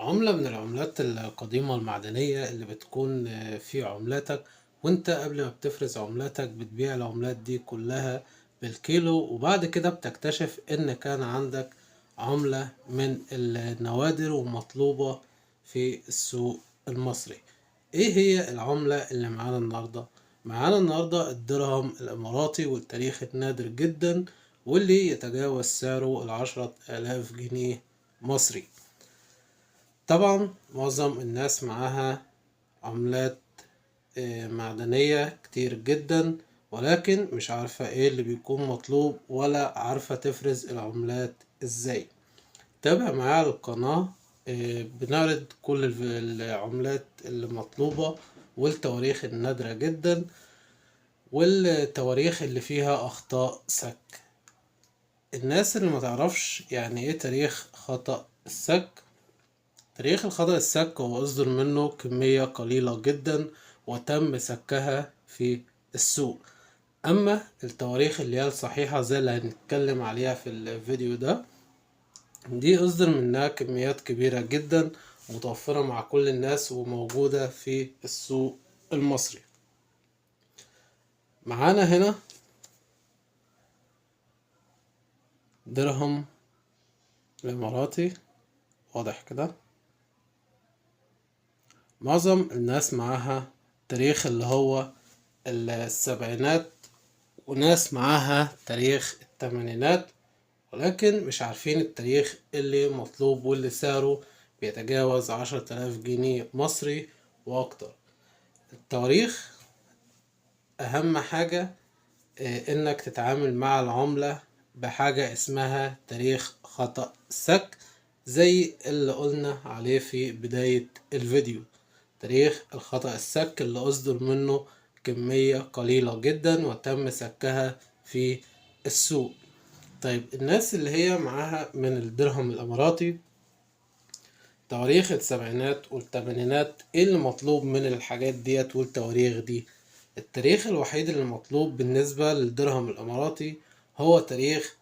عملة من العملات القديمة المعدنية اللي بتكون في عملاتك، وانت قبل ما بتفرز عملاتك بتبيع العملات دي كلها بالكيلو، وبعد كده بتكتشف ان كان عندك عملة من النوادر ومطلوبة في السوق المصري. ايه هي العملة اللي معانا النهاردة؟ معانا النهاردة الدرهم الاماراتي، والتاريخ النادر جدا واللي يتجاوز سعره 10,000 جنيه مصري. طبعا معظم الناس معاها عملات معدنية كتير جدا، ولكن مش عارفة ايه اللي بيكون مطلوب ولا عارفة تفرز العملات ازاي. تابع معايا القناة. بنعرض كل العملات اللي مطلوبة والتواريخ النادرة جدا والتواريخ اللي فيها أخطاء سك. الناس اللي ما تعرفش يعني ايه تاريخ خطأ السك، تاريخ الخطأ السك هو أصدر منه كمية قليلة جدا وتم سكها في السوق. أما التواريخ اللي هي الصحيحة زي اللي هنتكلم عليها في الفيديو ده، دي أصدر منها كميات كبيرة جدا متوفرة مع كل الناس وموجودة في السوق المصري. معانا هنا درهم الإماراتي، واضح كده. معظم الناس معاها تاريخ اللي هو السبعينات، وناس معاها تاريخ التمانينات، ولكن مش عارفين التاريخ اللي مطلوب واللي سعره بيتجاوز 10,000 جنيه مصري وأكتر. التواريخ أهم حاجة، إنك تتعامل مع العملة بحاجة اسمها تاريخ خطأ سك، زي اللي قلنا عليه في بداية الفيديو. تاريخ الخطأ السك اللي أصدر منه كمية قليلة جدا وتم سكها في السوق. طيب الناس اللي هي معاها من الدرهم الإماراتي تواريخ السبعينات والثمانينات، ايه اللي مطلوب من الحاجات ديت والتواريخ دي؟ التاريخ الوحيد اللي مطلوب بالنسبة للدرهم الإماراتي هو تاريخ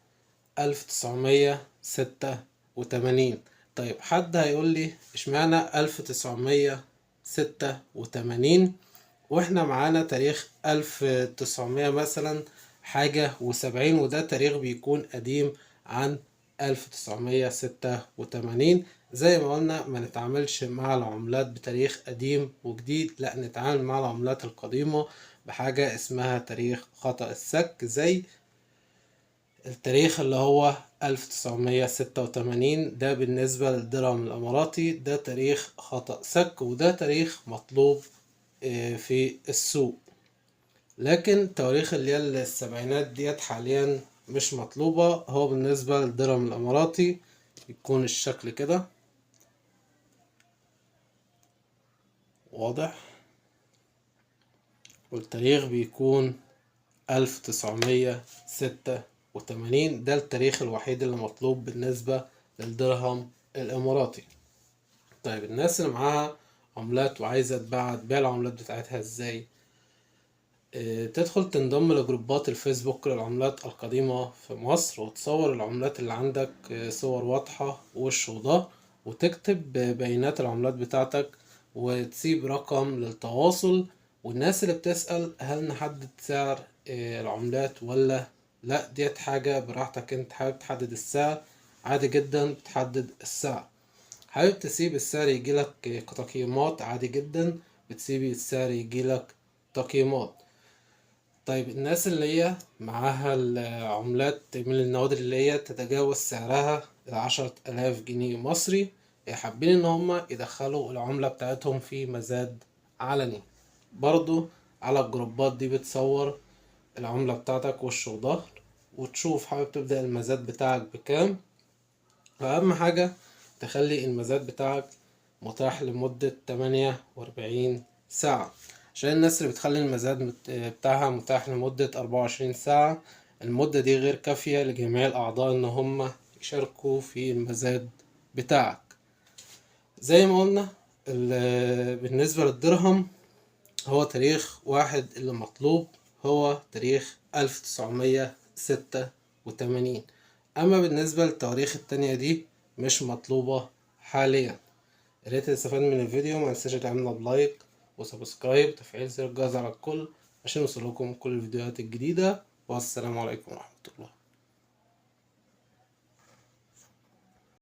1986. طيب حد هيقول لي اشمعنى 1986 واحنا معانا تاريخ 1900 مثلا حاجة و70، وده تاريخ بيكون قديم عن 1986. زي ما قلنا ما نتعاملش مع العملات بتاريخ قديم وجديد، لا نتعامل مع العملات القديمة بحاجة اسمها تاريخ خطأ السك، زي التاريخ اللي هو 1986. ده بالنسبة للدرهم الإماراتي ده تاريخ خطأ سك، وده تاريخ مطلوب في السوق. لكن تواريخ اللي هي السبعينات ديت حاليا مش مطلوبة. هو بالنسبة للدرهم الإماراتي يكون الشكل كده واضح، والتاريخ بيكون 1986. ده التاريخ الوحيد اللي مطلوب بالنسبة للدرهم الإماراتي. طيب الناس اللي معاها عملات وعايزة تبيع العملات بتاعتها ازاي؟ تدخل تنضم لجروبات الفيسبوك للعملات القديمة في مصر، وتصور العملات اللي عندك صور واضحة وش وظهر، وتكتب بيانات العملات بتاعتك وتسيب رقم للتواصل. والناس اللي بتسأل هل نحدد سعر العملات ولا لا، ديت حاجة براحتك. انت حابب تحدد السعر عادي جدا بتحدد السعر، حابب تسيب السعر يجيلك كتقييمات عادي جدا بتسيب السعر يجيلك تقييمات. طيب الناس اللي هي معاها العملات من النوادر اللي هي تتجاوز سعرها 10,000 جنيه مصري، حابين ان هما يدخلوا العملة بتاعتهم في مزاد علني. برضو على الجروبات دي بتصور العملة بتاعتك وش وظهر وتشوف حابب تبدأ المزاد بتاعك بكام. وأهم حاجة تخلي المزاد بتاعك متاح لمدة 48 ساعة، عشان الناس اللي بتخلي المزاد بتاعها متاح لمدة 24 ساعة، المدة دي غير كافية لجميع الأعضاء إن هم يشاركوا في المزاد بتاعك. زي ما قلنا بالنسبة للدرهم هو تاريخ واحد اللي مطلوب، هو تاريخ 1986. أما بالنسبة للتواريخ التانية دي مش مطلوبة حاليا. يا ريت اللي استفاد من الفيديو ما ينساش تعملنا بلايك وسبسكرايب وتفعيل زر الجرس على الكل عشان يوصلكم كل الفيديوهات الجديدة. والسلام عليكم ورحمة الله.